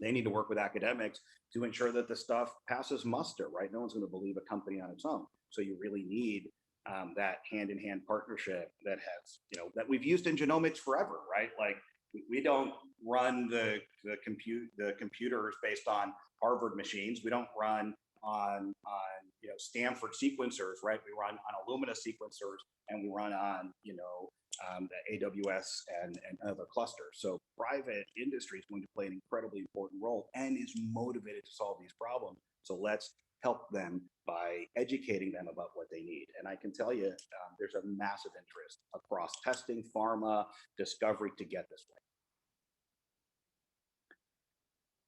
they need to work with academics to ensure that the stuff passes muster, right? No one's going to believe a company on its own. So you really need that hand-in-hand partnership that has, that we've used in genomics forever, right? Like we don't run the computers based on Harvard machines. We don't run on Stanford sequencers, right? We run on Illumina sequencers, and we run on the AWS and other clusters. So private industry is going to play an incredibly important role and is motivated to solve these problems. So let's help them by educating them about what they need. And I can tell you, there's a massive interest across testing, pharma, discovery to get this way.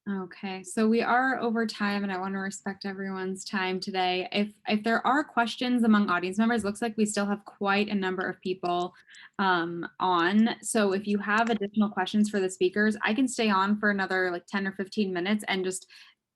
Okay, so we are over time, and I want to respect everyone's time today. If there are questions among audience members, looks like we still have quite a number of people on. So if you have additional questions for the speakers, I can stay on for another like 10 or 15 minutes and just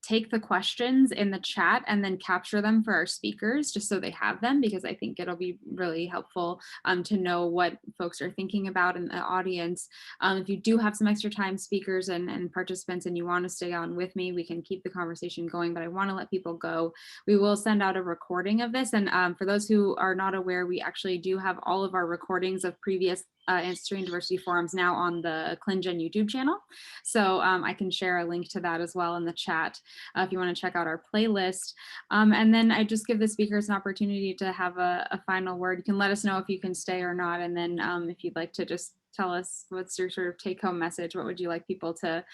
take the questions in the chat and then capture them for our speakers, just so they have them, because I think it'll be really helpful to know what folks are thinking about in the audience. If you do have some extra time, speakers and participants, and you want to stay on with me, we can keep the conversation going, but I want to let people go. We will send out a recording of this. And for those who are not aware, we actually do have all of our recordings of previous History and Diversity forums now on the ClinGen YouTube channel. So I can share a link to that as well in the chat if you want to check out our playlist. And then I just give the speakers an opportunity to have a final word. You can let us know if you can stay or not. And then if you'd like to just tell us what's your sort of take home message, what would you like people to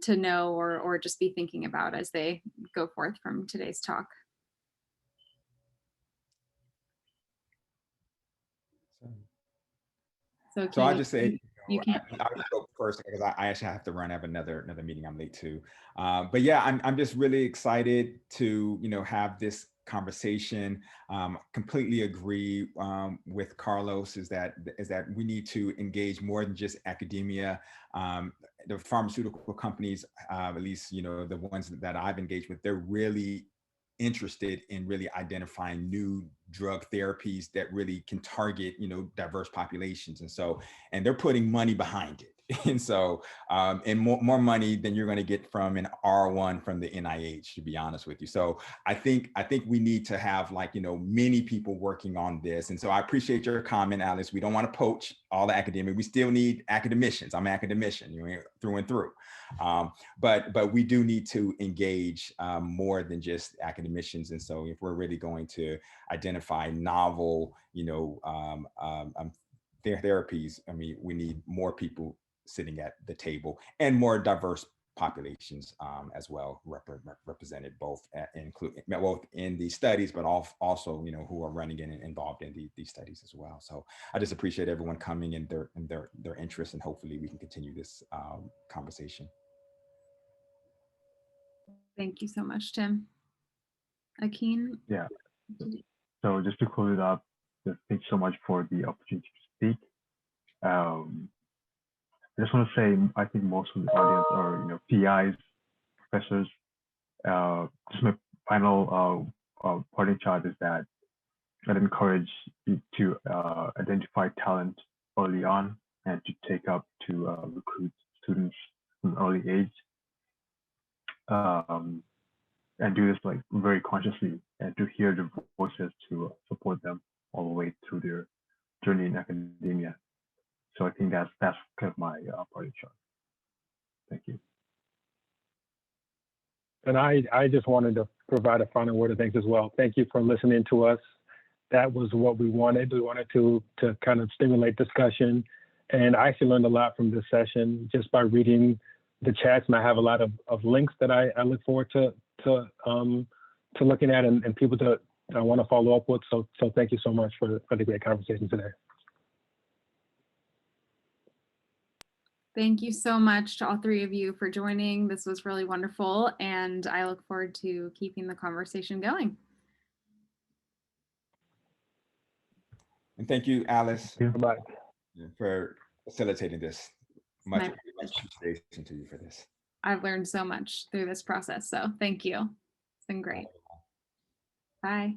know or just be thinking about as they go forth from today's talk. So I'll just say, I'll go first because I actually have to run. I have another meeting I'm late to. But yeah, I'm just really excited to have this conversation. Completely agree with Carlos is that we need to engage more than just academia. The pharmaceutical companies, at least the ones that I've engaged with, they're really interested in really identifying new drug therapies that really can target diverse populations, and they're putting money behind it. And so and more money than you're going to get from an R1 from the NIH, to be honest with you. So I think we need to have many people working on this. And so I appreciate your comment, Alice. We don't want to poach all the academia. We still need academicians. I'm an academician, through and through. But we do need to engage more than just academicians. And so if we're really going to identify novel, therapies, we need more people sitting at the table and more diverse populations as well represented, both in these studies, but also who are running and involved in these studies as well. So I just appreciate everyone coming and their interest, and hopefully we can continue this conversation. Thank you so much, Tim. Akin? Yeah. So just to close it up, thanks so much for the opportunity to speak. I just want to say, I think most of the audience are, PIs, professors. Just my final parting shot is that I'd encourage you to identify talent early on and to take up to recruit students from early age, and do this like very consciously, and to hear the voices to support them all the way through their journey in academia. So I think that's kind of my parting shot. Thank you. And I just wanted to provide a final word of thanks as well. Thank you for listening to us. That was what we wanted. We wanted to kind of stimulate discussion. And I actually learned a lot from this session just by reading the chats. And I have a lot of links that I look forward to looking at and people that I want to follow up with. So thank you so much for the great conversation today. Thank you so much to all three of you for joining. This was really wonderful, and I look forward to keeping the conversation going. And thank you, Alice, Bye. for facilitating this. Much appreciation to you for this. I've learned so much through this process, so thank you. It's been great. Bye.